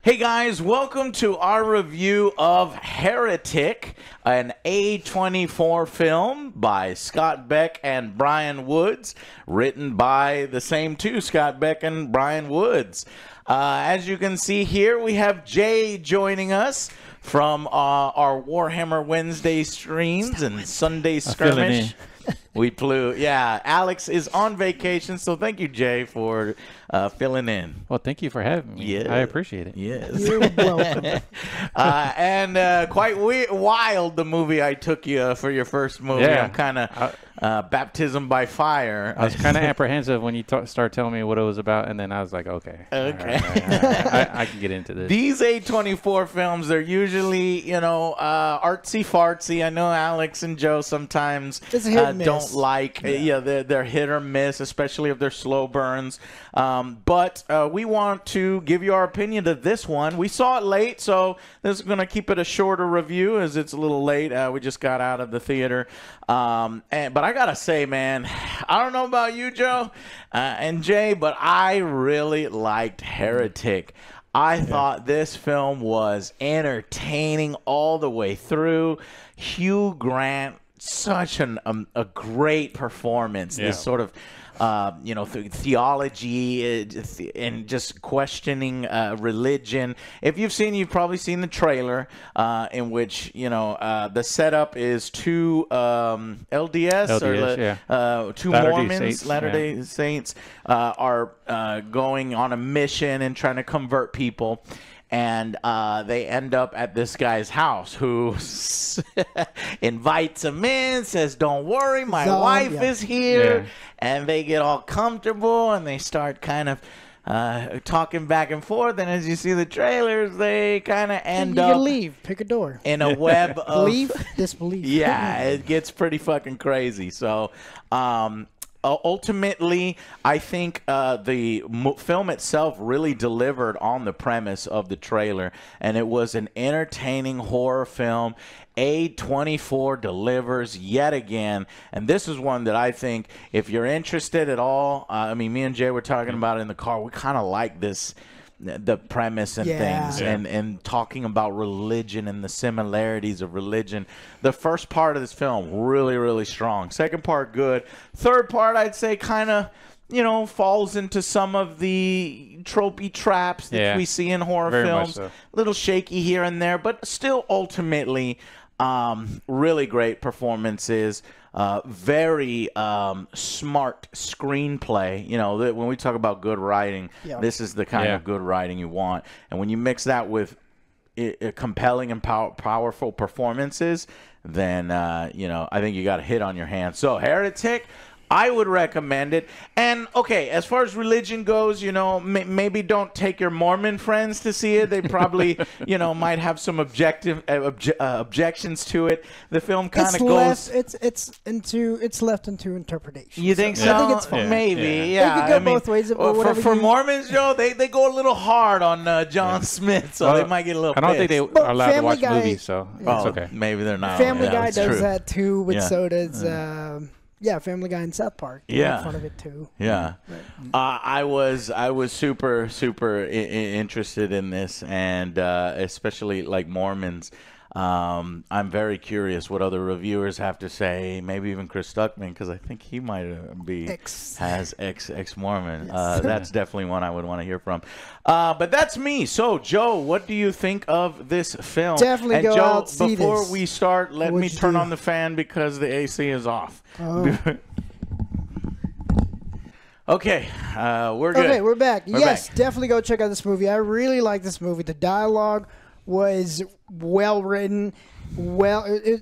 Hey guys, welcome to our review of Heretic, an A24 film by Scott Beck and Brian Woods, written by the same two, Scott Beck and Brian Woods. As you can see here, we have Jay joining us from our Warhammer Wednesday streams and Sunday skirmish. We flew. Yeah, Alex is on vacation, so thank you, Jay, for filling in. Well, thank you for having me. Yes. I appreciate it. Yes. You're welcome. And quite wild, the movie I took you for your first movie. Yeah. I'm kind of baptism by fire. I was kind of apprehensive when you started telling me what it was about, and then I was like, okay. Okay. All right. I can get into this. These A24 films, they're usually, artsy-fartsy. I know Alex and Joe sometimes It's a hit and miss. don't like, they're hit or miss, especially if they're slow burns. But we want to give you our opinion of this one. We saw it late, so this is going to keep it a shorter review as it's a little late. We just got out of the theater. But I got to say, man, I don't know about you, Joe and Jay, but I really liked Heretic. I thought this film was entertaining all the way through. Hugh Grant, such a great performance. Yeah. This sort of theology and just questioning religion. If you've probably seen the trailer in which the setup is two LDS, two Mormons, Latter-day Saints are going on a mission and trying to convert people. And they end up at this guy's house who invites them in, says, don't worry, my wife is here. Yeah. And they get all comfortable and they start kind of talking back and forth. And as you see the trailers, they kind of end up... You can leave. Pick a door. In a web of... Believe, disbelief. Yeah, it gets pretty fucking crazy. So... ultimately, I think the film itself really delivered on the premise of the trailer, and it was an entertaining horror film. A24 delivers yet again, and this is one that I think, if you're interested at all, I mean, me and Jay were talking about it in the car. We kind of like the premise and things, and talking about religion and the similarities of religion. The first part of this film, really, really strong. Second part, good. Third part, I'd say kind of, falls into some of the tropey traps that we see in horror films. So. A little shaky here and there, but still ultimately really great performances. Very smart screenplay. When we talk about good writing, this is the kind of good writing you want. And when you mix that with compelling and powerful performances, then I think you got a hit on your hands. So Heretic, I would recommend it. And okay, as far as religion goes, maybe don't take your Mormon friends to see it. They probably, might have some objections to it. The film kind of goes. It's left into interpretation. You think so? I think it's fine. Maybe, yeah. It could go both ways. For Mormons, Joe, they go a little hard on John Smith, so they might get a little. I don't think they are allowed to watch movies, so it's okay. Maybe they're not. Family Guy does that too, with so does. Family Guy and South Park. They make fun of it too. Yeah, I was super interested in this, and especially like Mormons. I'm very curious what other reviewers have to say. Maybe even Chris Stuckman, because I think he might has ex-Mormon. Yes. That's definitely one I would want to hear from. But that's me. So, Joe, what do you think of this film? Definitely go out see this. Before we start, let me turn on the fan because the AC is off. Oh. Okay, we're good. Okay, we're back. Yes, definitely go check out this movie. I really like this movie. The dialogue was well written. The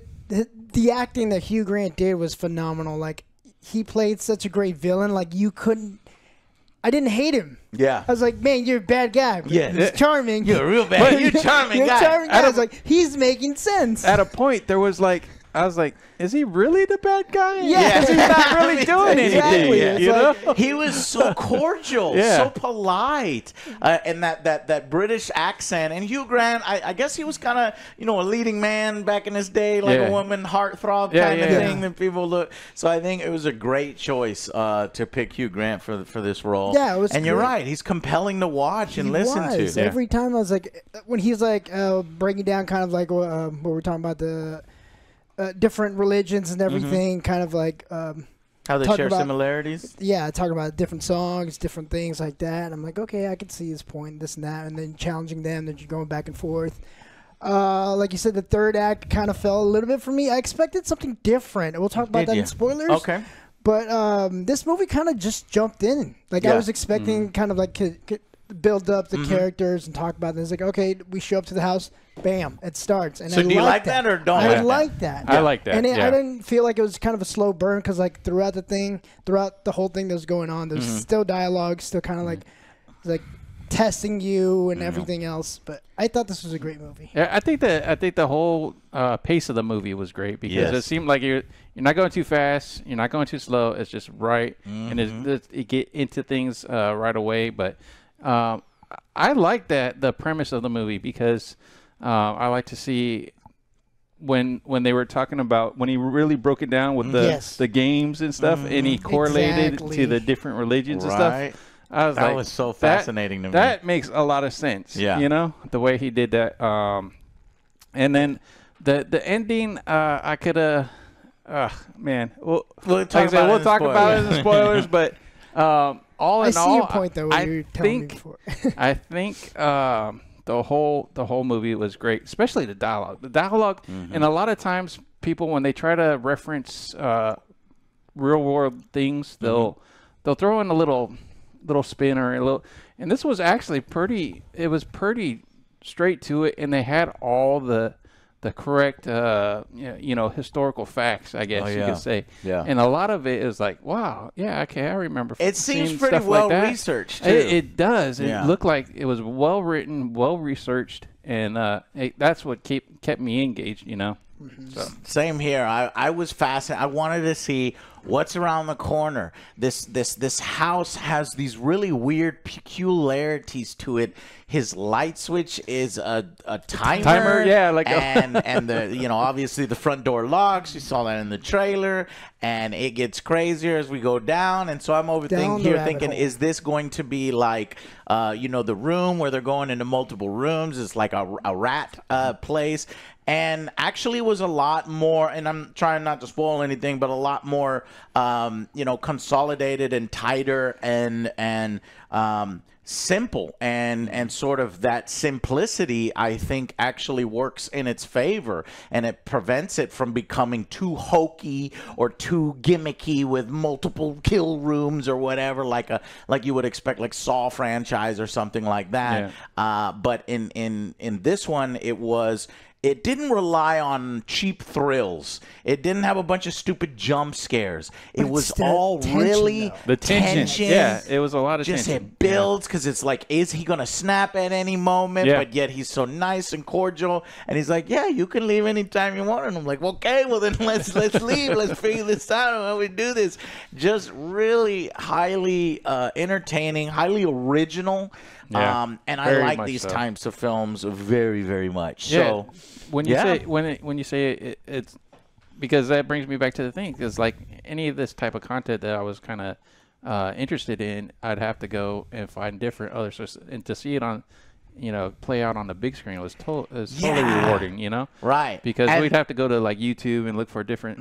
acting that Hugh Grant did was phenomenal. Like, he played such a great villain. Like, I didn't hate him. Yeah. I was like, man, you're a bad guy. Yeah. He's charming. You're a real bad. You're a charming guy. You're a charming guy. I was like, he's making sense. At a point, there was like I was like, is he really the bad guy? Yeah. He's not really doing Exactly. anything. It's You like- know? He was so cordial, Yeah. so polite, and that British accent. And Hugh Grant, I guess he was kind of a leading man back in his day, like a woman heartthrob kind of thing that people look. So I think it was a great choice to pick Hugh Grant for this role. Yeah, it was. And you're right, he's compelling to watch and listen to. Every time I was like, when he's like breaking down kind of like what we're talking about, the different religions and everything, kind of like how they share similarities. Yeah, talking about different songs, different things like that. And I'm like, okay, I can see his point, this and that, and then challenging them, then you're going back and forth. Like you said, the third act kind of fell a little bit for me. I expected something different. We'll talk about that in spoilers. Okay. But this movie kind of just jumped in. Like I was expecting kind of like build up the characters and talk about this. Like, okay, we show up to the house, bam, it starts. And so I do you like that or don't? I like that. I like that. And I didn't feel like it was kind of a slow burn because like throughout the whole thing that was going on, there's still dialogue, still kind of like testing you and everything else. But I thought this was a great movie. Yeah, I think the whole pace of the movie was great because it seemed like you're not going too fast, you're not going too slow. It's just right, and it get into things right away. But I like the premise of the movie because I like to see when they were talking about when he really broke it down with the games and stuff, and he correlated to the different religions and stuff. I was that was so fascinating to me. That makes a lot of sense. Yeah, you know the way he did that. And then the ending, I could have. Man, we'll talk about it in spoilers, but all in all, I see your point though. What you're telling me before. I think the whole movie was great, especially the dialogue. The dialogue, and a lot of times people when they try to reference real world things, they'll throw in a little spin or a little. And this was actually pretty. It was pretty straight to it, and they had all the correct historical facts, I guess you could say. Yeah. And a lot of it is like, wow, yeah, okay, I remember. It seems pretty well researched too. It does. It looked like it was well written, well researched, and that's what kept me engaged. So. Same here. I was fascinated. I wanted to see what's around the corner. This house has these really weird peculiarities to it. His light switch is a timer. Yeah, like and the obviously the front door locks. You saw that in the trailer, and it gets crazier as we go down. And so I'm thinking, is this going to be like the room where they're going into multiple rooms? It's like a rat place. And actually it was a lot more, and I'm trying not to spoil anything, but a lot more, consolidated and tighter and simple. And sort of that simplicity, I think, actually works in its favor. And it prevents it from becoming too hokey or too gimmicky with multiple kill rooms or whatever, like you would expect, like Saw franchise or something like that. Yeah. But in this one, it didn't rely on cheap thrills. It didn't have a bunch of stupid jump scares. It was all really the tension. Yeah, it was a lot of just tension. It builds because it's like, is he going to snap at any moment? Yeah. But yet he's so nice and cordial. And he's like, yeah, you can leave anytime you want. And I'm like, okay, well then let's leave. Let's figure this out. How we do this? Just really highly entertaining, highly original. Yeah, and I like these types of films very, very much. Yeah. So when you say it's because that brings me back to the thing, because like any of this type of content that I was kind of interested in, I'd have to go and find different other sources, and to see it on play out on the big screen was totally rewarding, right? Because we'd have to go to like YouTube and look for different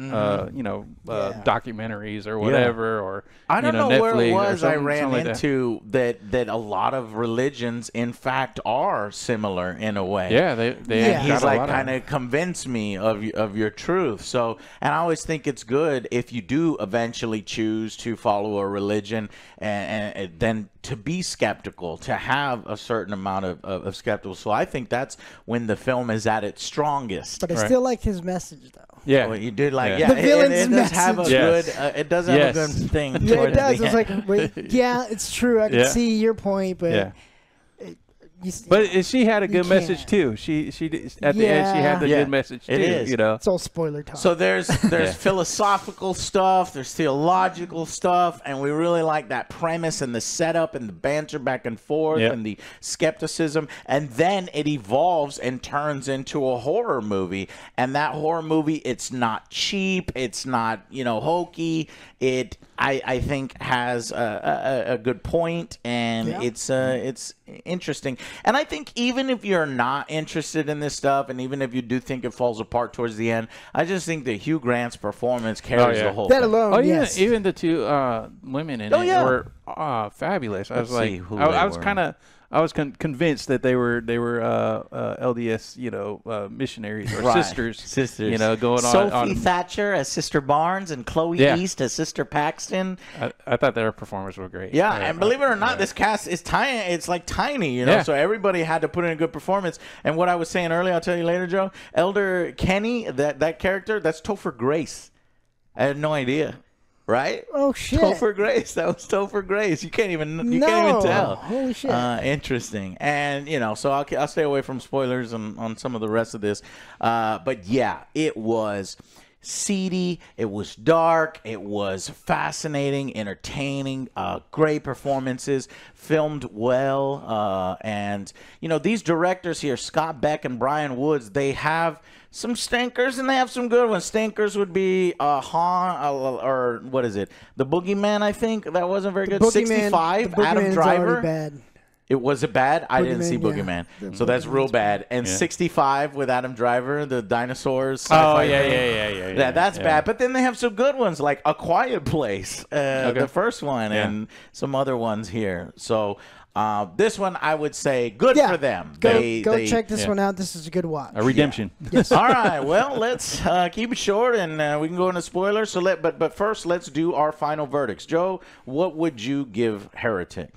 documentaries or whatever, or I don't know Netflix where it was I ran like into that a lot of religions in fact are similar in a way. Yeah, they and he's like kind of convinced me of your truth. So, and I always think it's good if you do eventually choose to follow a religion and then to be skeptical, to have a certain amount of skeptical. So I think that's when the film is at its strongest. But I still like his message, though. Yeah, well, you did like the villain's it does have a good. It does have a good thing. Yeah, it does. It's like, wait, yeah, it's true. I can see your point, but But she had a good message can't. too. She did, at the end she had the Yeah. good message too. It is. You know. It's all spoiler talk. So there's philosophical stuff, there's theological stuff, and we really like that premise and the setup and the banter back and forth Yep. and the skepticism, and then it evolves and turns into a horror movie. And that horror movie, it's not cheap, it's not hokey. It I think has a good point, and it's interesting. And I think even if you're not interested in this stuff, and even if you do think it falls apart towards the end, I just think that Hugh Grant's performance carries the whole that thing. alone. Oh yes. yeah, even the two women in it were fabulous. I was Let's see like, who I they was were. kind of. I was convinced that they were LDS, missionaries or Right. sisters, Going going Sophie on. Thatcher as Sister Barnes and Chloe East as Sister Paxton. I thought their performers were great. Yeah, and believe it or not, this cast is tiny. It's like tiny, Yeah. So everybody had to put in a good performance. And what I was saying earlier, I'll tell you later, Joe. Elder Kenny, that character, that's Topher Grace. I had no idea. Right? Oh shit! Topher Grace. That was Topher Grace. You can't even tell. Holy shit! Interesting. And so I'll stay away from spoilers on some of the rest of this. But yeah, it was seedy. It was dark. It was fascinating, entertaining, great performances, filmed well. And these directors here, Scott Beck and Brian Woods, they have some stinkers and they have some good ones. Stinkers would be or what is it? The Boogeyman, I think. That wasn't very good. 65, Adam Driver. Bad. Was it bad? I didn't see Boogeyman, Boogeyman. So that's real bad. And 65 with Adam Driver, the dinosaurs. Oh, sci-fi yeah. thing. Yeah, that's bad. But then they have some good ones like A Quiet Place, the first one, and some other ones here. So this one, I would say, good for them. Go check this one out. This is a good watch. A redemption. Yes. All right. Well, let's keep it short, and we can go into spoilers. So but first, let's do our final verdicts. Joe, what would you give Heretic?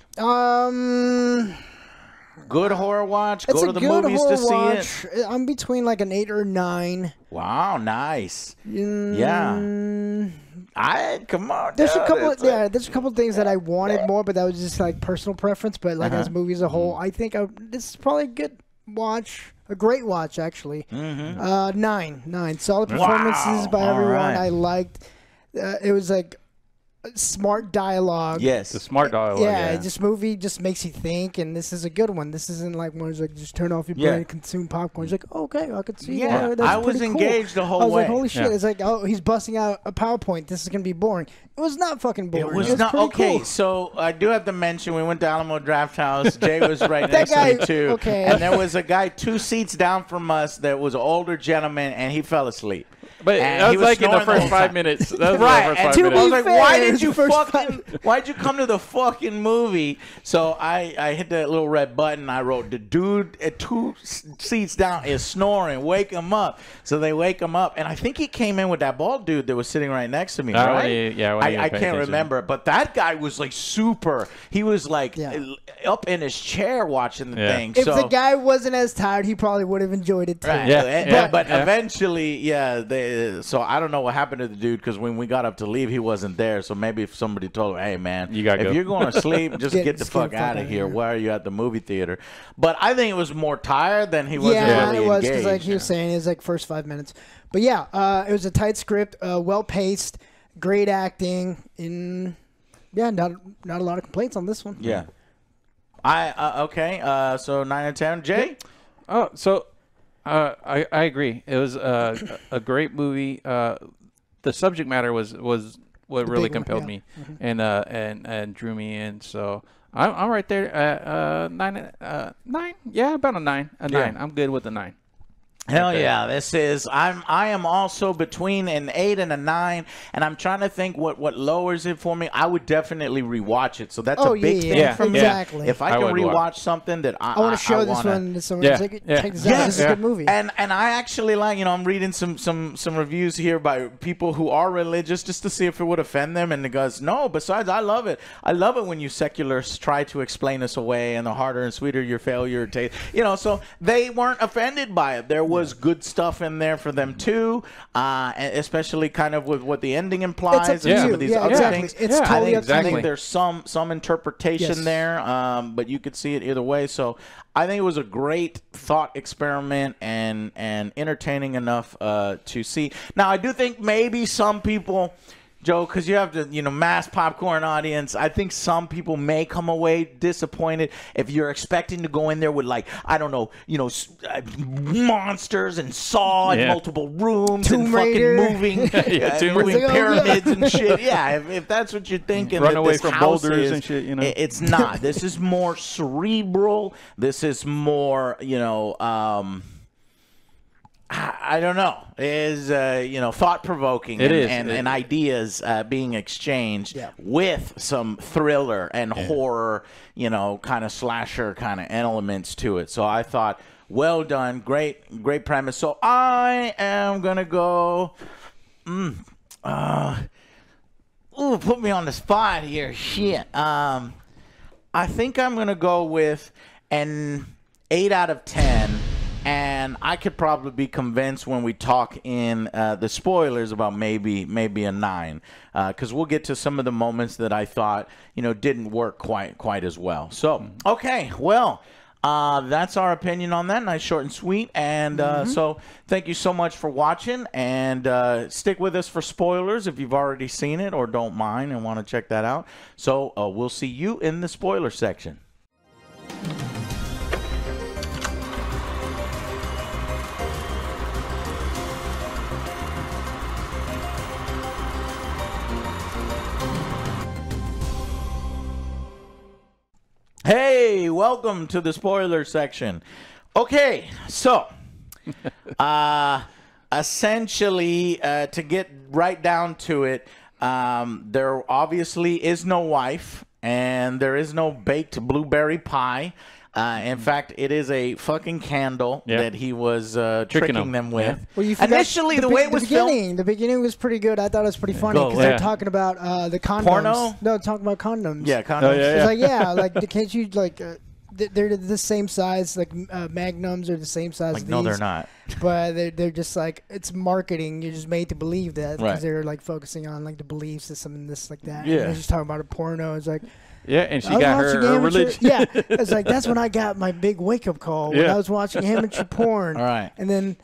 Good horror watch. It's Go to a the good movies horror to see watch. it. I'm between like an 8 or 9. Wow, nice. Yeah. Come on. There's a dude, couple. it's There's a couple of things that I wanted more, but that was just like personal preference. But like as a movie as a whole, I think this is probably a good watch, a great watch actually. 9. Solid performances by everyone. right. I liked. It was like smart dialogue. Yes. The smart dialogue. Yeah, this movie just makes you think, and this is a good one. This isn't like one where it's like just turn off your brain and consume popcorn. It's like, okay, I could see that. That's I was pretty engaged cool. the whole I was way. like, holy shit! It's like, oh, he's busting out a PowerPoint. This is gonna be boring. It was not fucking boring. It was not pretty okay. cool. So I do have to mention we went to Alamo Draft House. Jay was right next guy- to me too. okay. And there was a guy 2 seats down from us that was an older gentleman, and he fell asleep. But And that he was like in the snoring first whole 5 time. minutes. That was Right, the and first I 5 was minutes. like, fair, why it did was you the first why'd you come to the fucking movie? So I hit that little red button. I wrote, the dude at 2 seats down is snoring. Wake him up. So they wake him up, and I think he came in with that bald dude that was sitting right next to me. Right? I can't remember, but that guy was like super. He was like up in his chair watching the thing. If so the guy wasn't as tired, he probably would have enjoyed it too. Right. But eventually, so I don't know what happened to the dude, because when we got up to leave, he wasn't there. So maybe if somebody told him, hey, man, if you're going to sleep, just get the fuck out of here. Why are you at the movie theater? But I think it was more tired than he wasn't really it was engaged. because like he was saying, it was like first 5 minutes. But yeah, it was a tight script, well paced, great acting. Not a lot of complaints on this one. Yeah. Okay. So 9 out of 10. Jay? Oh, so I agree. It was a great movie. The subject matter was what really compelled me and drew me in. So I'm right there at 9. 9? Yeah, about a 9. A 9. I'm good with a 9. Hell yeah, this is I am also between an 8 and a 9, and I'm trying to think what lowers it for me. I would definitely rewatch it. So that's a big thing for me. Exactly. If I can rewatch something that I want to show this one to someone. Check this out. This is a good movie. And I actually like, I'm reading some reviews here by people who are religious just to see if it would offend them, and it goes, no, besides I love it. I love it when you seculars try to explain us away, and the harder and sweeter your failure tastes. So they weren't offended by it. They're was good stuff in there for them too, and especially kind of with what the ending implies and some of these other things. It's totally I think there's some interpretation there, but you could see it either way. So I think it was a great thought experiment and entertaining enough to see. Now, I do think maybe some people, Joe, because you have to, mass popcorn audience, I think some people may come away disappointed if you're expecting to go in there with, like, I don't know, monsters and Saw and multiple rooms Tomb and Raider. fucking moving pyramids and shit. Yeah, if that's what you're thinking, run that away this from house boulders is, and shit, it's not. This is more cerebral. This is more, I don't know. Is thought-provoking and ideas being exchanged with some thriller and horror, kind of slasher kind of elements to it. So I thought, well done, great premise. So I am gonna go. Put me on the spot here. Shit. I think I'm gonna go with an 8 out of 10. And I could probably be convinced when we talk in the spoilers about maybe a 9, because we'll get to some of the moments that I thought didn't work quite as well. So okay, well, that's our opinion on that. Nice, short, and sweet. And so thank you so much for watching, and stick with us for spoilers if you've already seen it or don't mind and want to check that out. So we'll see you in the spoiler section. Hey, welcome to the spoiler section. Okay, so essentially, to get right down to it, there obviously is no wife, and there is no baked blueberry pie. In fact, it is a fucking candle that he was tricking them with. Yeah. Well, initially, the way it was filmed, the beginning was pretty good. I thought it was pretty funny because they're talking about the condoms. Porno? No, talking about condoms. Yeah, condoms. Oh, yeah. It's like, can't you they're the same size, like Magnums are the same size. Like, as no, these, they're not. But they're just like, it's marketing. You're just made to believe that because Right. they're like focusing on like the belief system and this like that. Yeah. And they're just talking about a porno. It's like. Yeah, and she I was got watching her amateur- religion. Yeah, it's like that's when I got my big wake up call when I was watching amateur porn. All right. And then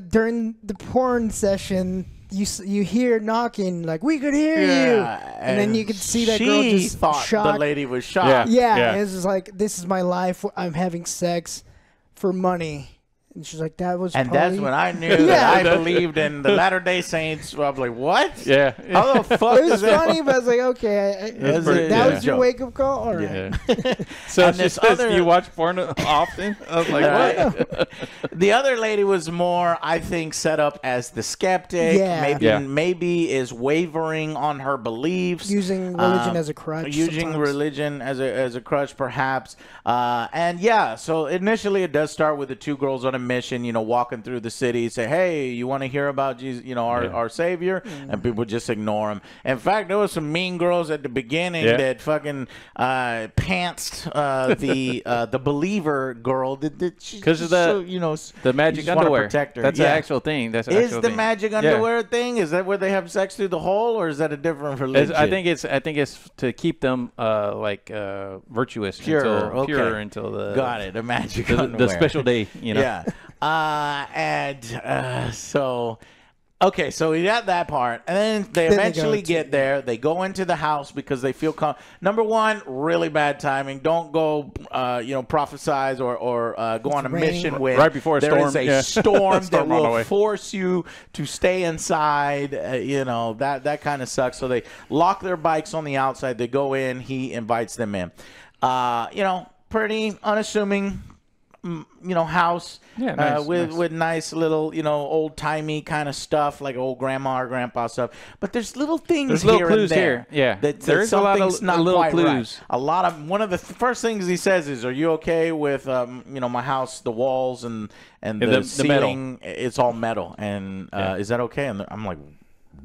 during the porn session, you hear knocking like we could hear you, and then you could see that girl just thought shocked. the lady was shocked. Yeah. It's just like, this is my life. I'm having sex for money. And she's like, that was. And probably... that's when I knew that I believed in the Latter-day Saints. I was like, what? Yeah. How the fuck It was is that? funny, but I was like, okay, that was your wake up call. All right. Yeah. So And she this says, other- you watch porno often? I was like, what? The other lady was more, I think, set up as the skeptic. Yeah. Maybe is wavering on her beliefs. Using religion as a crutch. Using sometimes. religion as a crutch, perhaps. And yeah, so initially it does start with the two girls on a mission, walking through the city, say, hey, you want to hear about Jesus, our Savior? And people just ignore him. In fact, there was some mean girls at the beginning that fucking pantsed the believer girl. Because of the magic underwear. Protect her. That's an actual thing. That's an Is actual the thing. magic underwear a thing? Is that where they have sex through the hole, or is that a different religion? I think it's to keep them virtuous, pure, pure until the got it. The magic underwear. the special day. Yeah. So. Okay, so we got that part, and then they eventually get there. They go into the house because they feel number one, really bad timing. Don't go, prophesize or go on a mission with right before a storm. There is a storm that will away. force you to stay inside. That kind of sucks. So they lock their bikes on the outside. They go in. He invites them in. Pretty unassuming. House nice. with nice little old timey kind of stuff, like old grandma or grandpa stuff. But there's little things There's little here clues and there. here. Yeah, there's a lot of not little quite clues. Right. A lot of one of the first things he says is, "Are you okay with my house, the walls and the ceiling? metal. It's all metal, and is that okay?" And I'm like,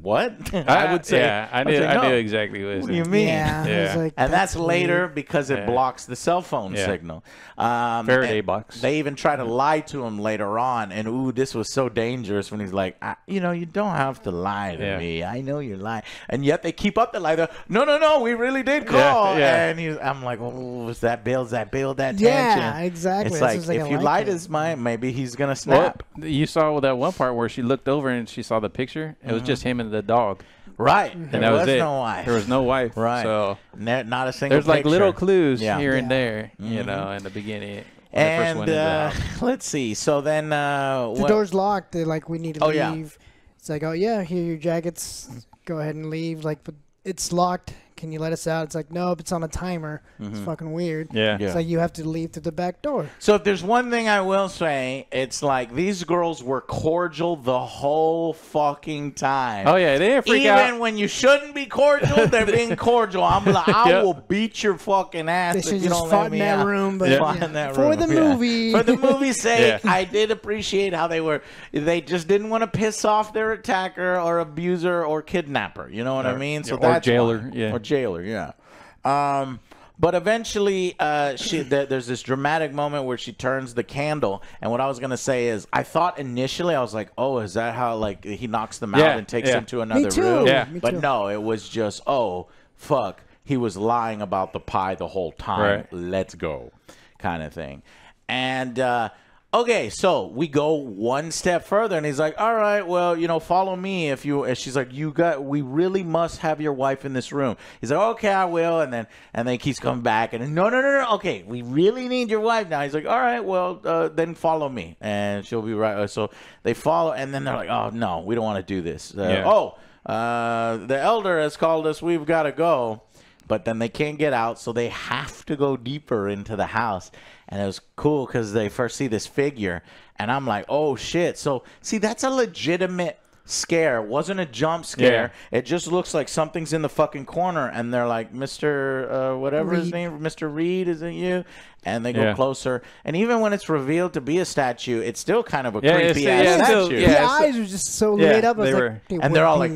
what? I would say. Yeah, I would say, knew no. exactly what it was. What do you mean? Yeah, I was like, And that's later weird. because it blocks the cell phone signal. Faraday box. They even try to lie to him later on. And, ooh, this was so dangerous when he's like, you know, you don't have to lie to me. I know you're lying. And yet they keep up the lie. They're, no, we really did call. And I'm like, oh, that builds that tension. Yeah, exactly. It's That's like, if you lie to his mind, maybe he's going to snap. Well, you saw that one part where she looked over and she saw the picture. It was just him and the dog. Right. And There that was it. no wife. There was no wife. Right. So not a single there's like picture. little clues Yeah. here and there, you know, in the beginning. when they first And went into the house. let's see. So then The door's locked. They're like, we need to Oh, leave. yeah. It's like, oh, yeah, here are your jackets. Go ahead and leave. Like, but it's locked. Can you let us out? It's like, nope, it's on a timer. It's fucking weird. Yeah. It's like you have to leave through the back door. So if there's one thing I will say, it's like these girls were cordial the whole fucking time. Oh, yeah. They didn't freak out. Even when you shouldn't be cordial, they're being cordial. I'm like, I Yep. will beat your fucking ass They if should you just don't fought let in me that out. room. But Fought yeah. in that For room, the yeah. movie. For the movie's sake, Yeah. I did appreciate how they just didn't want to piss off their attacker or abuser or kidnapper. You know what I mean? So or that's jailer, why. yeah. Or jailer, yeah. But eventually, there's this dramatic moment where she turns the candle. And what I was going to say is, I thought initially, I was like, oh, is that how, like, he knocks them out Yeah, and takes yeah. them to another too. room? Yeah. Me But too. no, it was just, oh, fuck. He was lying about the pie the whole time. Right. Let's go, kind of thing. And, okay, so we go one step further, and he's like, all right, well, follow me if you. And she's like, we really must have your wife in this room. He's like, okay, I will. And then he keeps coming back, and no. Okay, we really need your wife now. He's like, all right, well, then follow me, and she'll be right. So they follow, and then they're like, oh no, we don't want to do this. The elder has called us. We've got to go. But then they can't get out, so they have to go deeper into the house. And it was cool because they first see this figure, and I'm like, oh, shit. So, see, that's a legitimate scare. It wasn't a jump scare. Yeah. It just looks like something's in the fucking corner, and they're like, Mr. Whatever his name, Mr. Reed, is it you? And they go closer. And even when it's revealed to be a statue, it's still kind of a creepy-ass statue. The eyes were just so lit up. I was like, and they're all like,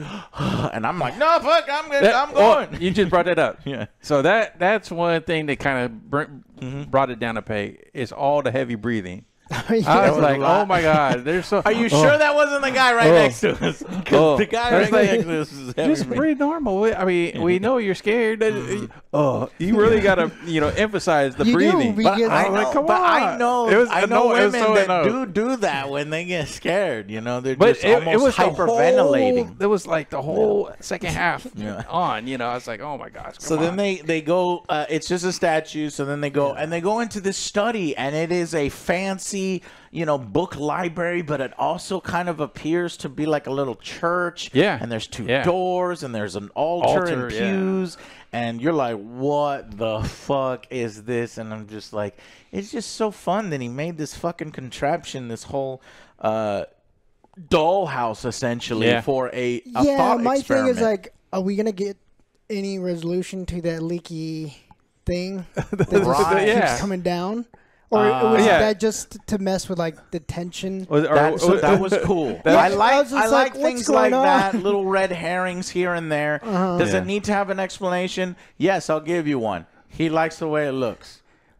and I'm like, no, fuck, I'm good. I'm going. You just brought it up. Yeah. So that's one thing that kind of brought it down a peg. It's all the heavy breathing. I was like, oh my God, there's so. Are you sure that wasn't the guy right next to us? Because the guy right next to us is heavy. Just breathe normal. I mean, we know you're scared. You really gotta, emphasize the breathing. Because I know women that do that when they get scared. They're just almost hyperventilating. It was like the whole second half on. I was like, oh my gosh. So then they go. It's just a statue. So then they go and they go into this study, and it is a fancy, book library, but it also kind of appears to be like a little church. Yeah. And there's two doors, and there's an altar and pews, and you're like, what the fuck is this? And I'm just like, it's just so fun that he made this fucking contraption, this whole dollhouse essentially for a thought my experiment. thing is like, are we gonna get any resolution to that leaky thing that just keeps coming down? Or was that just to mess with like the tension? That was cool. I like things like on? that, little red herrings here and there. Does it need to have an explanation? Yes, I'll give you one. He likes the way it looks.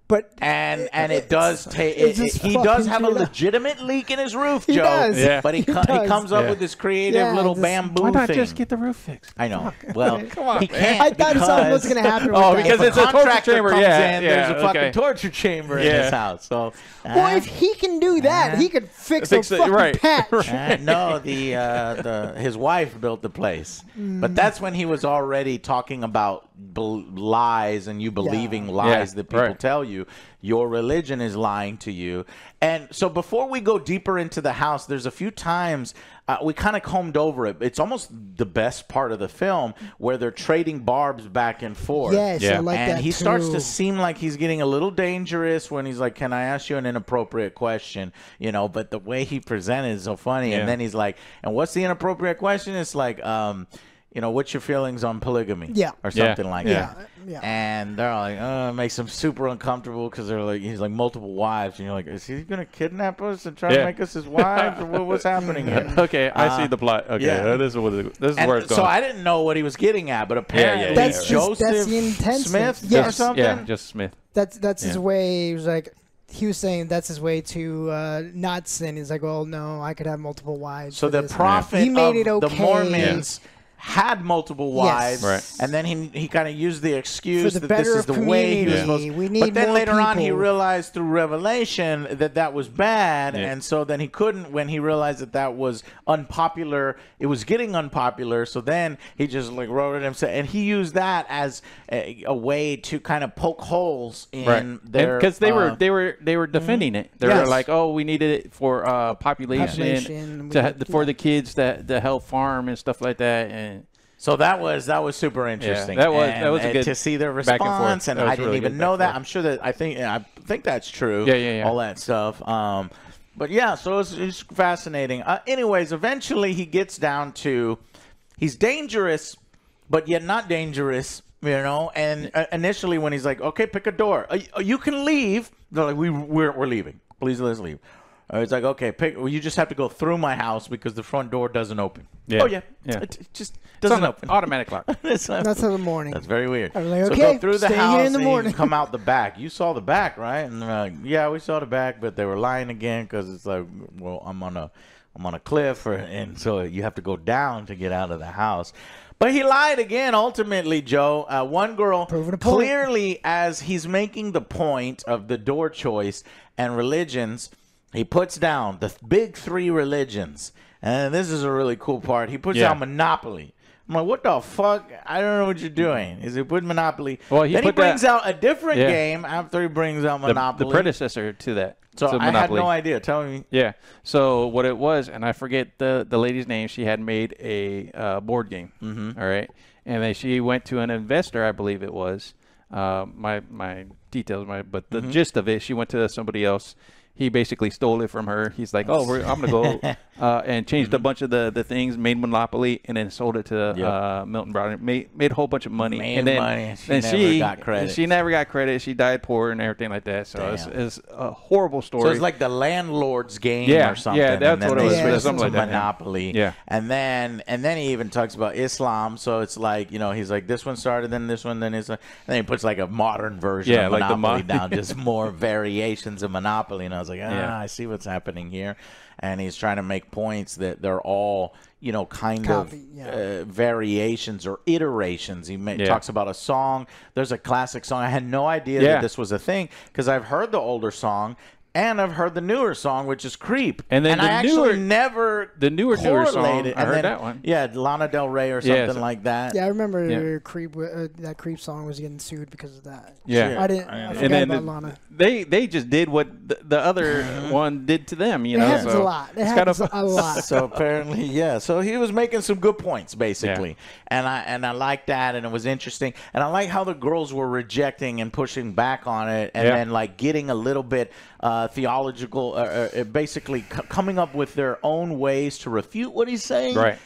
But and it does take. He does have a legitimate leak in his roof, Joe. Does. Yeah. But he comes up with this creative little bamboo Why not thing. just get the roof fixed? I know. Well, Come on, he man. can't. I thought something was gonna happen. Oh, with because that. it's a torture contractor chamber. comes Yeah, in, there's a okay. fucking torture chamber in his house. So, well, if he can do that, he could fix a fucking right. patch. no, his wife built the place, but that's when he was already talking about lies and you believing lies that people tell you. Your religion is lying to you. And so before we go deeper into the house, there's a few times we kind of combed over it. It's almost the best part of the film where they're trading barbs back and forth. Yes, I like that And he too. starts to seem like he's getting a little dangerous when he's like, can I ask you an inappropriate question? But the way he presented is so funny. And then he's like, and what's the inappropriate question? It's like, what's your feelings on polygamy? Yeah. Or something like Yeah. that. Yeah. And they're like, it makes them super uncomfortable because he's like multiple wives. And you're like, is he going to kidnap us and try to make us his wives? Or what's happening here? Okay, I see the plot. Okay, this is where it's going. So I didn't know what he was getting at, but apparently That's Joseph the intention. Smith Yes. or something? Yeah, just Smith. That's his way. He was like, he was saying that's his way to not sin. He's like, well, no, I could have multiple wives. So the this. prophet He made it of okay. the Mormons had multiple wives, Right. and then he kind of used the excuse For the that this better is the of way he was community, supposed. we need But then more later on, he people. realized through revelation that was bad, Yeah. and so then he couldn't. When he realized that was unpopular, it was getting unpopular. So then he just like wrote it himself, and he used that as a way to kind of poke holes in their because they were defending it. They Yes. were like, oh, we needed it for population for the kids that help farm and stuff like that. And so that was super interesting. that was a good to see their back and forth. response, and That was I didn't really even good know back that. and I'm sure that I think that's true. Yeah. All that stuff. But yeah, so it's fascinating. Anyways, eventually he gets down to he's dangerous, but yet not dangerous. And initially when he's like, okay, pick a door, you can leave. They're like, we're leaving. Please let's leave. It's like, okay, you just have to go through my house because the front door doesn't open. Yeah. Oh, yeah. Yeah. It just doesn't open. Automatic lock. Not till the morning. That's very weird. I'm like, so okay, go through the stay house here in the and morning. you come out the back. You saw the back, right? And they're like, yeah, we saw the back, but they were lying again because it's like, well, I'm on a cliff, and so you have to go down to get out of the house. But he lied again, ultimately, Joe. One girl, Proving a point. clearly, as he's making the point of the door choice and religions, he puts down the big three religions. And this is a really cool part. He puts down Monopoly. I'm like, what the fuck? I don't know what you're doing. Is he put Monopoly? Well, then he brings out a different game after he brings out The Monopoly. predecessor to that. So to I had Monopoly. no idea. Tell me. Yeah. So what it was, and I forget the lady's name. She had made a board game. Mm-hmm. All right, and then she went to an investor, I believe it was. My details, but the gist of it, she went to somebody else. He basically stole it from her. He's like, oh, I'm going to go and changed a bunch of the things, made Monopoly, and then sold it to Milton Brown. Made a whole bunch of money. Made money. She never got credit. She never got credit. She died poor and everything like that. So it's a horrible story. So it's like the landlord's game or something. Yeah, that's what it was. Yeah, Something like that. Monopoly. Yeah. And then he even talks about Islam. So it's like, he's like, this one started, then this one, then it's like, and then he puts like a modern version of like Monopoly down, just more variations of Monopoly. And I was like, I see what's happening here. And he's trying to make points that they're all, kind of variations or iterations. He talks about a song. There's a classic song. I had no idea that this was a thing because I've heard the older song and I've heard the newer song, which is Creep. And then I actually never newer song, correlated. I heard that one. Yeah, Lana Del Rey or something like that. Yeah, I remember Creep. That Creep song was getting sued because of that. Yeah, I forgot about Lana. They just did what the other one did to them. It happens a lot. It happens a lot. So apparently, So he was making some good points, basically, and I liked that, and it was interesting, and I like how the girls were rejecting and pushing back on it, and then like getting a little bit theological, basically coming up with their own ways to refute what he's saying. Right.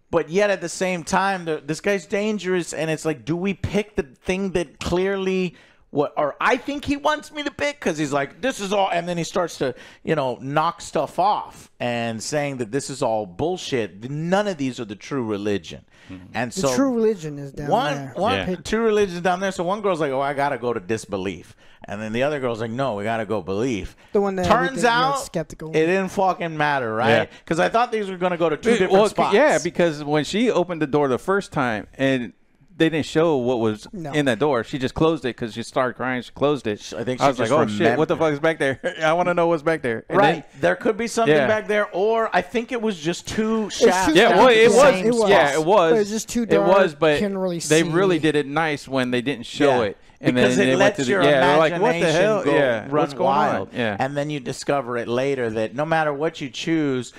But yet at the same time, this guy's dangerous, and it's like, do we pick the thing that clearly or I think he wants me to pick? Because he's like, this is all, and then he starts to, knock stuff off and saying that this is all bullshit. None of these are the true religion. Mm-hmm. And so the true religion is down there. Two religions down there. So one girl's like, oh, I got to go to disbelief. And then the other girl's like, no, we got to go belief. The one that turns out skeptical. It didn't fucking matter, right? Because I thought these were going to go to two different spots. Yeah, because when she opened the door the first time and they didn't show what was in that door. She just closed it because she started crying. She closed it. I think I was like, oh, shit, what the fuck is back there? I want to know what's back there. And then, there could be something back there, or I think it was just two shafts. Yeah, well, it was. Yeah, it was. But it was just too dark. It was, but really they really did it nice when they didn't show it. And because then it lets your imagination like, what the hell? run what's going wild. On? Yeah. And then you discover it later that no matter what you choose,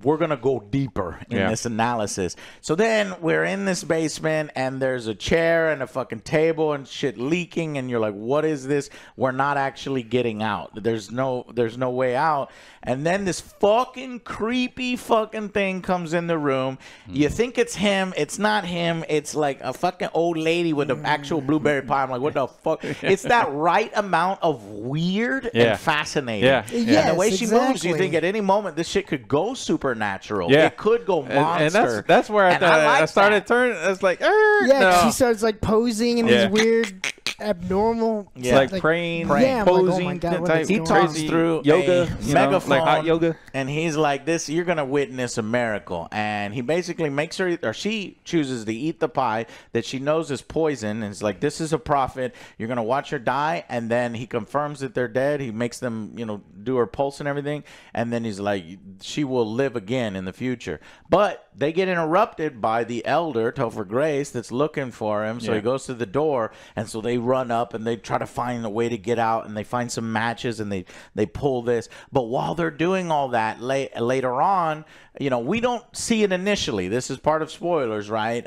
we're going to go deeper in this analysis. So then we're in this basement and there's a chair and a fucking table and shit leaking. And you're like, what is this? We're not actually getting out. There's no way out. And then this fucking creepy fucking thing comes in the room. You think it's him. It's not him. It's like a fucking old lady with an actual blueberry pie. I'm like, what the fuck? It's that right amount of weird and fascinating. Yes, And the way she moves, you exactly. think at any moment this shit could go supernatural. It could go monster. And that's where I started turning. It's like, no. she starts like posing in these weird, abnormal, like praying, I'm posing. like, oh my God, what is He going talks on? through yoga, a megaphone, like hot yoga, and he's like, "This, you're gonna witness a miracle." And he basically makes her, or she chooses to eat the pie that she knows is poison, and it's like, "This is a prophet. You're gonna watch her die." And then he confirms that they're dead. He makes them, do her pulse and everything, and then he's like, "She will live again in the future." But they get interrupted by the elder, Topher Grace, that's looking for him. So he goes to the door, and so they run up and they try to find a way to get out, and they find some matches and they pull this. But while they're doing all that, later on, we don't see it initially. This is part of spoilers, right?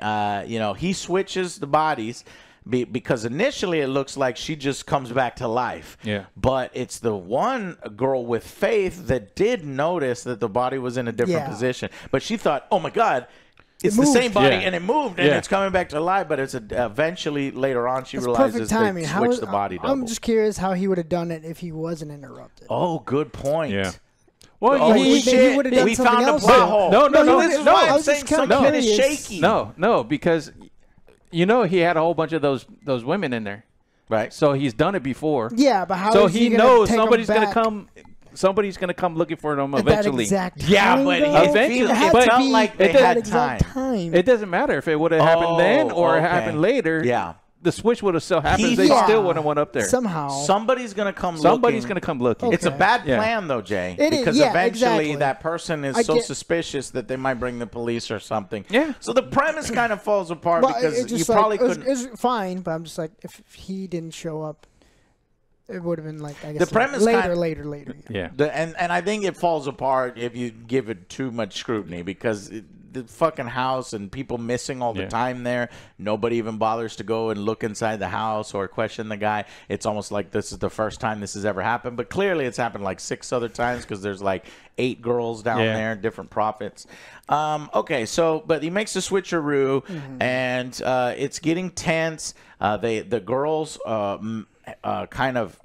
He switches the bodies. Because initially it looks like she just comes back to life. Yeah. But it's the one girl with faith that did notice that the body was in a different position. But she thought, oh my God, it's the same body and it moved and it's coming back to life. But it's eventually later on she realizes they switched the body double. I'm just curious how he would have done it if he wasn't interrupted. Oh, good point. Yeah. Well, he would have done we something found else. a plot hole. No. This is why I'm saying some of it is shaky. No, because he had a whole bunch of those women in there, right? So he's done it before. Yeah, but how? So is he knows somebody's gonna come. Somebody's gonna come looking for them eventually. That exact time, but eventually, it felt like they had time. It doesn't matter if it would have happened then or it happened later. Yeah. The switch would have still happened. They still wouldn't have went up there. Somehow. Somebody's going to come looking. Somebody's going to come looking. Okay. It's a bad plan, though, Jay. Because eventually that person is so suspicious that they might bring the police or something. Yeah. So the premise kind of falls apart because you probably couldn't. It's fine, but I'm just like, if he didn't show up, it would have been like, I guess, the premise later. Yeah. And I think it falls apart if you give it too much scrutiny because the fucking house and people missing all the time there. Nobody even bothers to go and look inside the house or question the guy. It's almost like this is the first time this has ever happened. But clearly it's happened like 6 other times because there's like 8 girls down there, different prophets. Okay, so, but he makes a switcheroo and it's getting tense. The girls kind of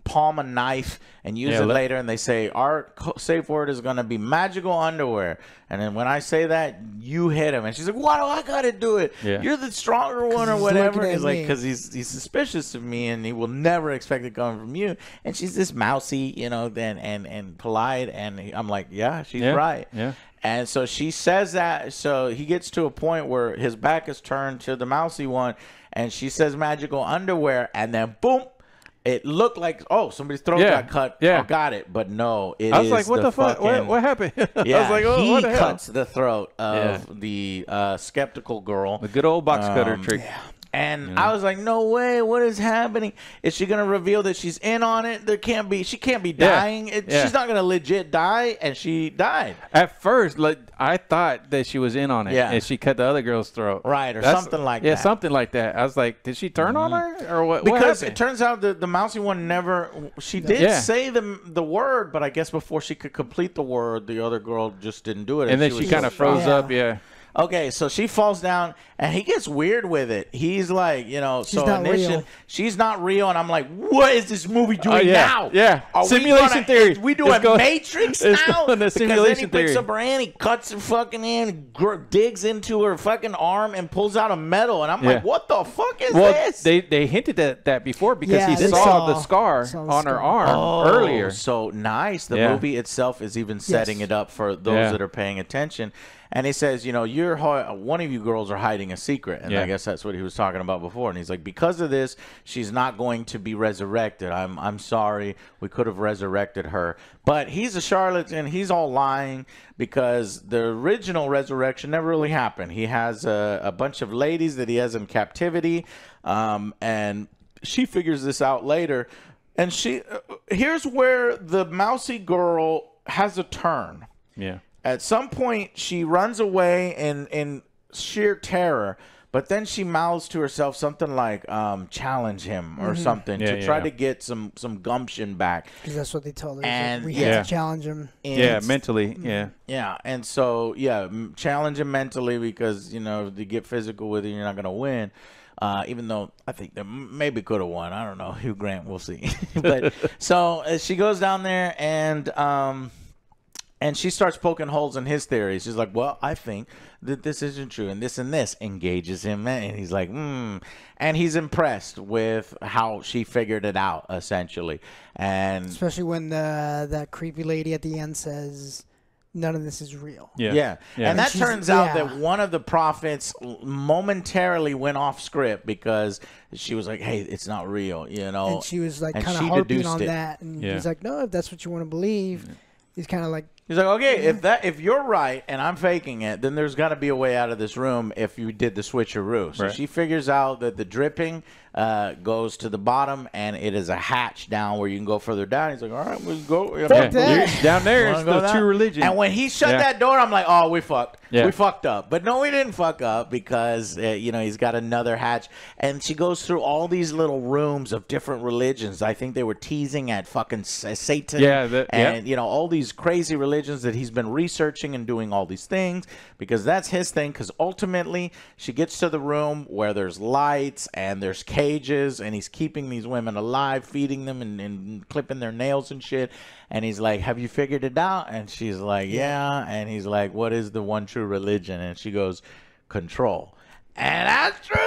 palm a knife and use it later, and they say our safe word is going to be magical underwear. And then when I say that, you hit him, and she's like, "Why do I got to do it? You're the stronger one, or whatever." He's like, "Because he's suspicious of me, and he will never expect it coming from you." And she's this mousy, and polite, and I'm like, "Yeah, she's right." Yeah. And so she says that. So he gets to a point where his back is turned to the mousy one, and she says magical underwear, and then boom. It looked like, somebody's throat got cut. Yeah. I got it. But no, I was like, what the fuck? What happened? Yeah, I was like, he what the hell? cuts the throat of the skeptical girl. The good old box cutter trick. Yeah. And I was like, no way. What is happening? Is she going to reveal that she's in on it? She can't be dying. She's not going to legit die. And she died. At first, I thought that she was in on it. And she cut the other girl's throat. Right. Or something like that. Yeah, something like that. I was like, did she turn on her? Or what? Because it turns out the mousy one never, she did say the word, but I guess before she could complete the word, the other girl just didn't do it. And then she kind of froze up. Yeah. Okay, so she falls down, and he gets weird with it. He's like, she's not real, and I'm like, what is this movie doing now? Yeah, simulation theory. We doing Matrix now? Because then he picks up her hand, he cuts her fucking hand, digs into her fucking arm, and pulls out a metal, and I'm like, what the fuck is this? They hinted at that before because he saw the scar on her arm earlier. So nice. The movie itself is even setting it up for those that are paying attention. And he says, one of you girls are hiding a secret. And I guess that's what he was talking about before. And he's like, because of this, she's not going to be resurrected. I'm sorry. We could have resurrected her. But he's a charlatan. He's all lying because the original resurrection never really happened. He has a bunch of ladies that he has in captivity. And she figures this out later. And here's where the mousy girl has a turn. Yeah. At some point, she runs away in sheer terror, but then she mouths to herself something like, challenge him or something to try to get some gumption back. Because that's what they told her. And we have to challenge him. Mentally. Yeah, and so, challenge him mentally because, you know, to get physical with you, you're not going to win. Even though I think they maybe could have won. I don't know. Hugh Grant, we'll see. But so she goes down there and she starts poking holes in his theories. She's like, well, I think that this isn't true. And this engages him. And he's like, And he's impressed with how she figured it out, essentially. And especially when that creepy lady at the end says, none of this is real. Yeah. And that turns out that one of the prophets momentarily went off script because she was like, hey, it's not real, you know. And she was like kind of harping on that. And he's like, no, if that's what you want to believe. He's kind of like, he's like, okay, if you're right and I'm faking it, then there's got to be a way out of this room if you did the switcheroo. So she figures out that the dripping goes to the bottom and it is a hatch down where you can go further down. He's like, all right, let's go. Fuck that. Down there is the true religion. And when he shut that door, I'm like, oh, we fucked. We fucked up. But no, we didn't fuck up because, you know, he's got another hatch. And she goes through all these little rooms of different religions. I think they were teasing at fucking Satan. And, you know, all these crazy religions that he's been researching and doing all these things because that's his thing. Because ultimately, she gets to the room where there's lights and there's cages and he's keeping these women alive, feeding them and clipping their nails and shit. And he's like, have you figured it out? And she's like, yeah. And he's like, what is the one true religion? And she goes, control. And that's true.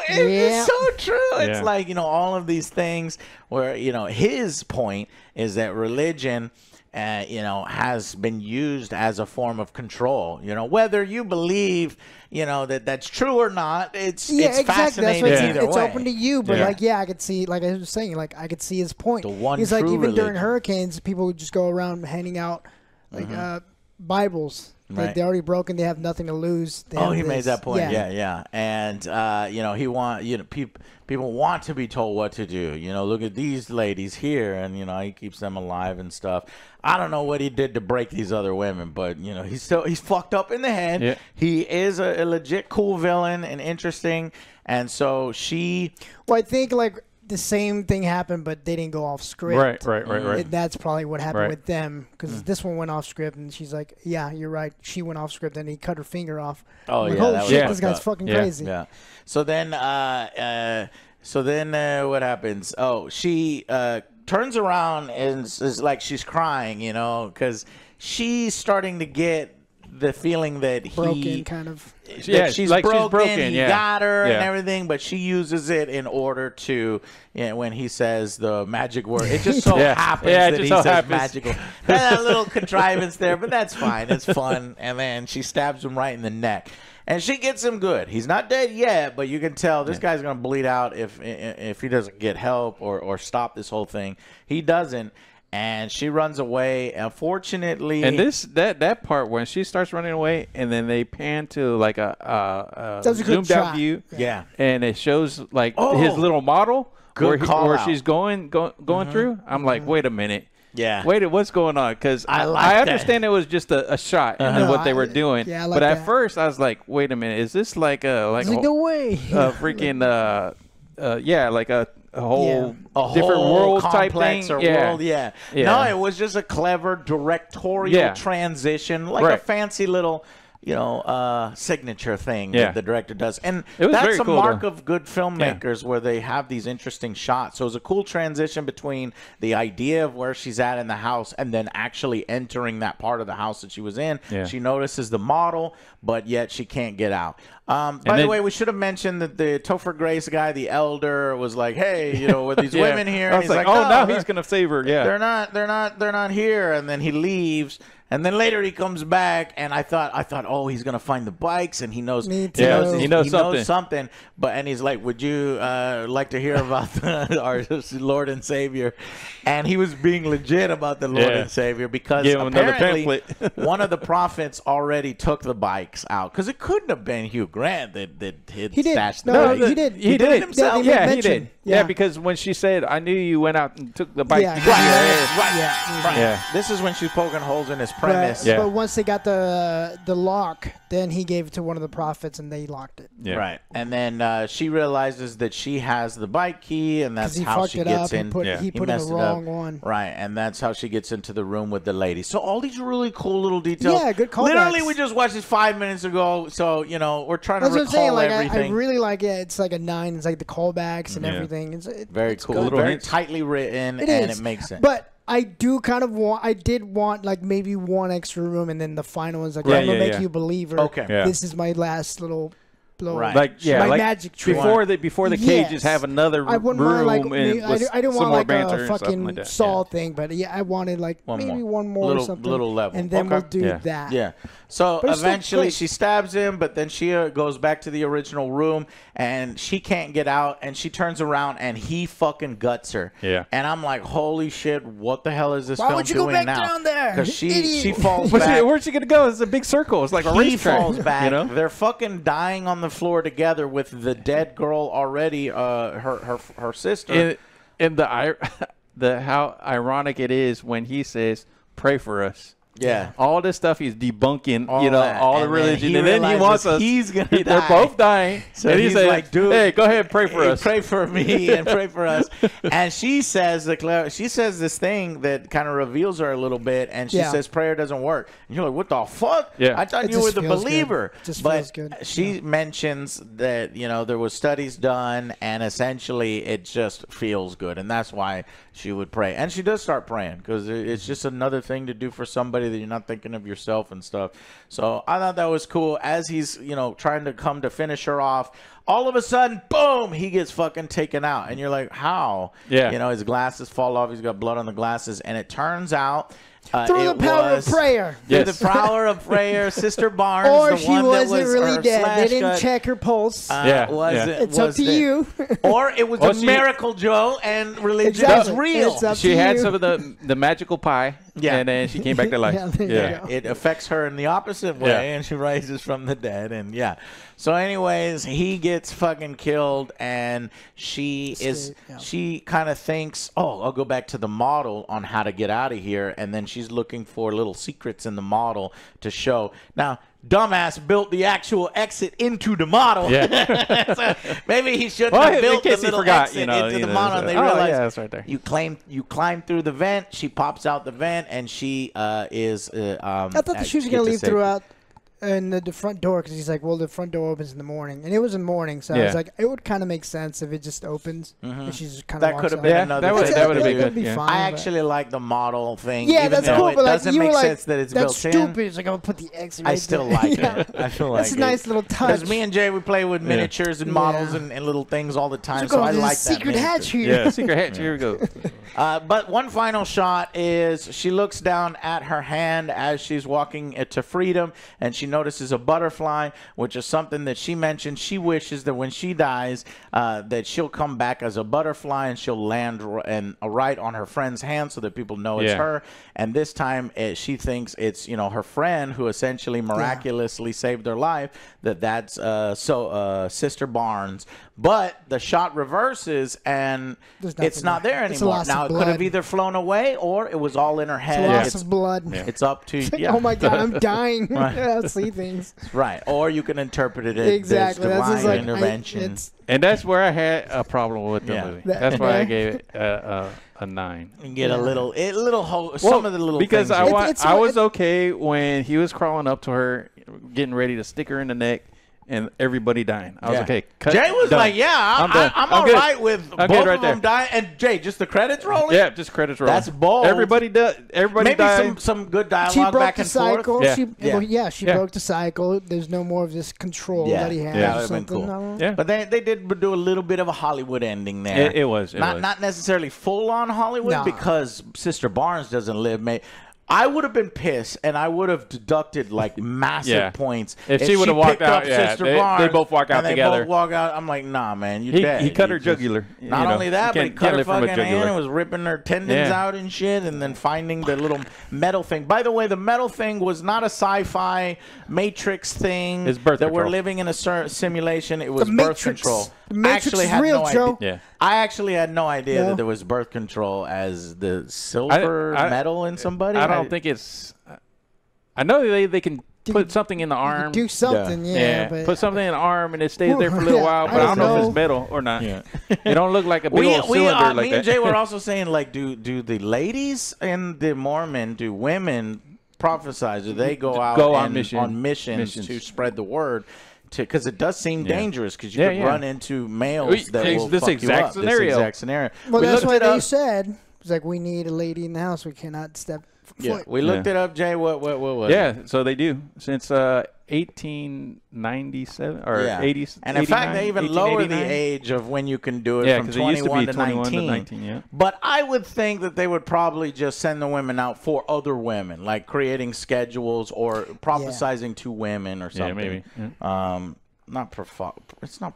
It's so true. It's like, you know, all of these things where, you know, his point is that religion, you know, has been used as a form of control. You know, whether you believe, you know, that that's true or not, it's fascinating either way. It's open to you, but like, I could see, like I was saying, like I could see his point. The one He's like, true even during religion. hurricanes, people would just go around handing out like Bibles. They're already broken. They have nothing to lose. He made that point. Yeah. And you know, people want to be told what to do. You know, look at these ladies here, and you know, he keeps them alive and stuff. I don't know what he did to break these other women, but you know, he's fucked up in the head. Yeah. He is a legit cool villain and interesting, and so she. Well, I think like the same thing happened, but they didn't go off script. Right. That's probably what happened with them, because this one went off script, and she's like, "Yeah, you're right." She went off script, and he cut her finger off. Oh like, yeah, holy that shit, was this guy's fucking crazy. Yeah. So then, what happens? Oh, she turns around and is like she's crying, you know, because she's starting to get the feeling that broken, kind of. She's broken. He got her and everything, but she uses it in order to, when he says the magic word, it just so happens that he says magical. That little contrivance there, but that's fine. It's fun. And then she stabs him right in the neck. And she gets him good. He's not dead yet, but you can tell this guy's going to bleed out if he doesn't get help or stop this whole thing. He doesn't. And she runs away. Unfortunately, and that part when she starts running away, and then they pan to like a zoomed out view, and it shows like his little model where she's going through. I'm like, wait a minute. Yeah. Wait, what's going on? Because I understand it was just a shot and what they were doing. Yeah, I like but that. At first I was like, wait a minute, is this like a no way. freaking like a whole different world type thing or world? No, it was just a clever directorial transition, like a fancy little signature thing that the director does. And that's a mark of good filmmakers where they have these interesting shots. So it was a cool transition between the idea of where she's at in the house and then actually entering that part of the house that she was in. She notices the model, but yet she can't get out. By the way, we should have mentioned that the Topher Grace guy, the elder, was like, "Hey, with these women here," and he's like, "Oh, now he's gonna save her." Yeah, they're not here. And then he leaves, and then later he comes back, and I thought, oh, he's gonna find the bikes, and he knows, he knows something. And he's like, "Would you like to hear about our Lord and Savior?" And he was being legit about the Lord and Savior because apparently one of the prophets already took the bikes out because it couldn't have been Hugh Grant. Grant that hid He did. stashed the No, bike. he did. He did it himself. Yeah, they Yeah, he mentioned. did. Yeah, because when she said, "I knew you went out and took the bike," Yeah, to get your hair." Right. Yeah. This is when she's poking holes in his premise. Yeah. But once they got the lock, then he gave it to one of the prophets, and they locked it. Yeah. Right. And then she realizes that she has the bike key, and that's Because he how fucked she it gets up in. and put, Yeah. he put in the messed it up. wrong one. Right, and that's how she gets into the room with the lady. So all these really cool little details. Yeah, good callbacks. Literally, we just watched this 5 minutes ago, so we're trying to That's what I'm recall saying. Like, everything. I really like it. It's like a 9. It's like the callbacks and Yeah. everything. Very it's cool, good. Little very hints. tightly written, It and is. it makes sense. But I do kind of want. I did want like maybe one extra room, and then the final one's like, Yeah, I'm gonna yeah, make yeah. you a believer. Okay. Yeah. This is my last little blow. Right. Like yeah, My like magic trick. before the cages Yes. have another I wouldn't room mind like and maybe, I with didn't some want more like banter a and stuff fucking like that. Saw thing, but yeah, I wanted like One maybe more. one more Little- or something. little level. and then Okay. we'll do Yeah. that. Yeah. So But it's still eventually great. she stabs him, but then she goes back to the original room and she can't get out, and she turns around and he fucking guts her. Yeah. And I'm like, holy shit, what the hell is this Why film would you go doing back now? down there? Because she Idiot. falls Where's back. she gonna go? It's a big circle. It's like a He racetrack. falls back. You know? They're fucking dying on the floor together with the dead girl already, her sister. And the how ironic it is when he says, "Pray for us." Yeah. All this stuff he's debunking, All all that. the And then religion, he and then he realizes wants us. he's gonna They're die. both dying, So and he he's says, like, dude, "Hey, go ahead, pray for Hey, us." Pray for me and pray for us. And she says this thing that kind of reveals her a little bit, and she Yeah. says prayer doesn't work. And you're like, what the fuck? Yeah. I thought It you were just the feels good. believer. It just but feels good. she mentions that there was studies done, and essentially it just feels good, and that's why she would pray. And she does start praying because it's just another thing to do for somebody that you're not thinking of yourself and stuff. So I thought that was cool. As he's trying to come to finish her off, all of a sudden, boom, he gets fucking taken out, and you're like, how? Yeah. His glasses fall off. He's got blood on the glasses, and it turns out Through the it power was of prayer. through Yes. the power of prayer. Sister Barnes, Or the she one that wasn't was really her dead. They slash didn't cut, check her pulse. Yeah, was yeah. it- It's up was to the- you. Or it was Well, a she- miracle, Joe, and religion Exactly. is real. It's up She to had you. some of the magical pie, Yeah. and then she came back to life. Yeah, there you yeah. go. It affects her in the opposite way, Yeah. and she rises from the dead. And yeah. So, anyways, he gets fucking killed, and she Yeah. she kind of thinks, oh, I'll go back to the model on how to get out of here, and then she's looking for little secrets in the model to show. Now, dumbass built the actual exit into the model. Yeah. So maybe he shouldn't Well, have in built the case he little forgot, exit into the model. And they oh, realize yeah, that's right there. you climb through the vent. She pops out the vent, and she is. I thought that she was going to leave throughout in the front door because he's like, well, the front door opens in the morning. And it was in the morning, so I Yeah. was like, it would kind of make sense if it just opens and she just kind That of could have out. been Yeah, another. that would- thing. that would've been It would good, yeah. fine, I but- actually like the model thing. Yeah, even that's though cool, it but like doesn't you were make like, sense that it's that's built in. stupid. It's like, I'm gonna put the exit. I right still there. like Yeah. it. I feel like That's a nice little touch. Because me and Jay, we play with miniatures and models Yeah. and little things all the time. It's So like, I oh, there's like a secret that hatch miniature. here. Yeah, secret hatch. Here we go. But one final shot is she looks down at her hand as she's walking to freedom, and she notices a butterfly, which is something that she mentioned. She wishes that when she dies, that she'll come back as a butterfly and she'll land right on her friend's hand so that people know it's Yeah. her. And this time, she thinks it's her friend who essentially miraculously saved her life. That's Sister Barnes. But the shot reverses and There's nothing it's not there It's a anymore. loss Now of it could have blood. either flown away or it was all in her It's head. a loss of blood. It's up to yeah. Oh my god, I'm dying. Right. I see things. Right. Or you can interpret it as Exactly. divine That's just like intervention. it's And that's where I had a problem with the Yeah. movie. That- That's why I yeah. gave it a 9. and get a little some Well, of the little because things. I was okay when he was crawling up to her, getting ready to stick her in the neck, and everybody dying. I was Yeah. okay. Cut, Jay was done. like, "Yeah, I'm done. I'm I'm all good. right with I'm both good right of them there. dying." And Jay, just the credits rolling. Yeah, just credits rolling. That's bold. Everybody does. Everybody Maybe died. some good she dialogue broke back the and forth. cycle. Yeah. She she Yeah. broke the cycle. There's no more of this control Yeah. that he has. Yeah, or that would've been something. cool. No. Yeah. But they did do a little bit of a Hollywood ending there. It was. Not necessarily full on Hollywood Nah. because Sister Barnes doesn't live. I would have been pissed, and I would have deducted like massive points if she would have walked out. Yeah, Barnes, they both walk out together. They both walk out. I'm like, nah, man, you dead. He cut her jugular. Not only that, but he cut her fucking hand and was ripping her tendons out and shit, and then finding the little metal thing. By the way, the metal thing was not a sci-fi Matrix thing that we're living in a simulation. It was birth control. The Matrix is real, Joe. Yeah. I actually had no idea that there was birth control as the silver metal in somebody. I don't think it's. I know they can put something in the arm. Do something, but put something in the arm and it stays there for a little while. But I don't know if it's metal or not. Yeah. It don't look like a big old cylinder like me and Jay were also saying, like, do the ladies in the Mormon, do women prophesize? Do they go out on missions to spread the word? Because it does seem dangerous, because you could run into males that will fuck you up. This exact scenario. Well, that's why they said, it was like, we need a lady in the house. We cannot step foot. We looked it up, Jay. What was it? So they do. Since 1897 or 80. And in fact, they even lower the age of when you can do it from 21 to 19. But I would think that they would probably just send the women out for other women, like creating schedules or prophesizing to women or something. Maybe. It's not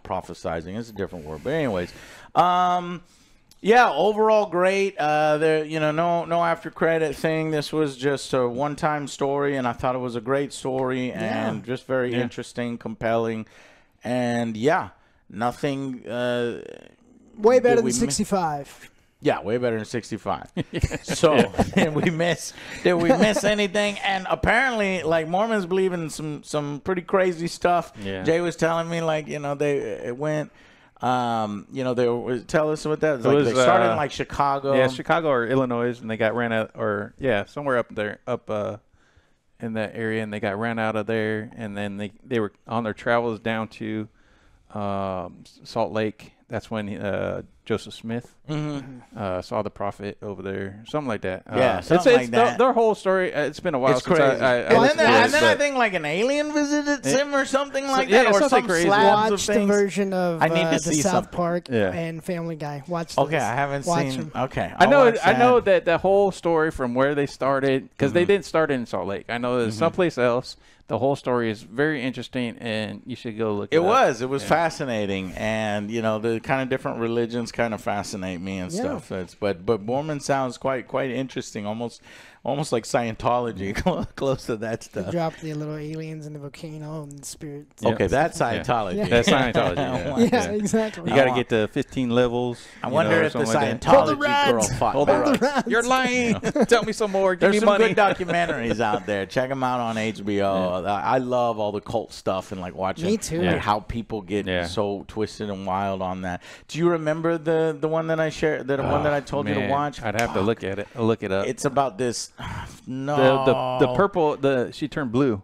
prophesizing. It's a different word. But anyways, yeah, overall great. There, no after credit thing. This was just a one-time story, and I thought it was a great story and just very interesting, compelling, and nothing. Way better than 65. Yeah, way better than 65. So did we miss anything? And apparently, like, Mormons believe in some pretty crazy stuff. Yeah. Jay was telling me, like, it went. They tell us what that is. Like, they started in like Chicago. Yeah, Chicago or Illinois, and they got ran out, or somewhere up there, in that area, and they got ran out of there, and then they were on their travels down to Salt Lake. That's when Joseph Smith saw the prophet over there, something like that. Something like that. Their whole story. It's been a while since crazy. And then I think like an alien visited him or something like that, or some crazy. Watch the version of I need to see South Park and Family Guy. Watch. Okay, I haven't seen. Okay, I know that the whole story from where they started, because they didn't start in Salt Lake. I know there's someplace else. The whole story is very interesting, and you should go look it up. It was fascinating, and the kind of different religions kind of fascinate me and stuff. But Mormon sounds quite interesting, almost like Scientology, close to that stuff. They dropped the little aliens in the volcano and spirits. Okay, that's Scientology. Yeah. That's Scientology. Yeah, exactly. You got to get to 15 levels. I wonder if the Scientology girl fought. Hold the rods. You're lying. Tell me some more. Give me money. There's some good documentaries out there. Check them out on HBO. I love all the cult stuff and like watching. Me too. Like, how people get so twisted and wild on that. Do you remember the one that I shared? The one that I told you to watch? I'd have to look at it. I'll look it up. It's about this. No. The purple. She turned blue.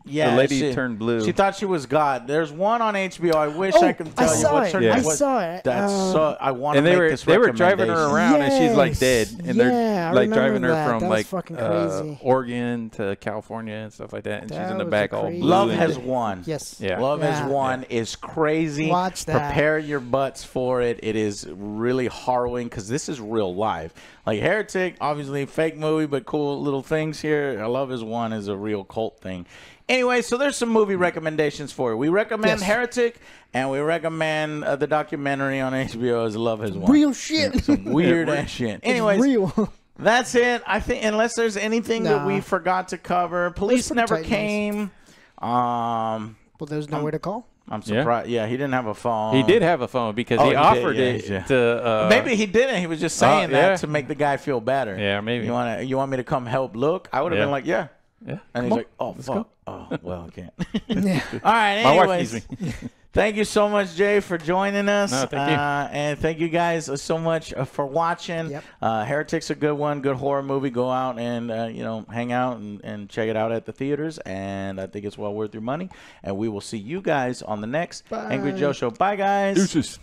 Yeah, the lady turned blue. She thought she was God. There's one on HBO. I wish I could tell you what's her name. I saw it. That's so. I want to make this recommendation. They were driving her around, and she's like dead, and they're like driving her that. from like Oregon to California and stuff like that, and she's in the back all blue. Love Has Won. Yes. Yeah. Love Has Won is crazy. Watch that. Prepare your butts for it. It is really harrowing because this is real life. Like Heretic, obviously fake movie, but cool little things here. Love Has Won is a real cult thing. Anyway, so there's some movie recommendations for you. We recommend Heretic, and we recommend the documentary on HBO as Love Has Won. Real shit. Some weird ass shit. Anyways, real. That's it. I think unless there's anything that we forgot to cover. Police never came. Well, there's nowhere to call. I'm surprised. Yeah, he didn't have a phone. He did have a phone because he offered it to. Maybe he didn't. He was just saying that to make the guy feel better. Yeah, maybe. You want me to come help look? I would have been like, yeah. Yeah. And he's like, oh, fuck. Go. Oh, well, I can't. All right, anyways. My wife needs me. Thank you so much, Jay, for joining us. No, thank you. And thank you guys so much for watching. Yep. Heretic's a good one, good horror movie. Go out and, hang out and check it out at the theaters. And I think it's well worth your money. And we will see you guys on the next Angry Joe Show. Bye, guys. Deuces.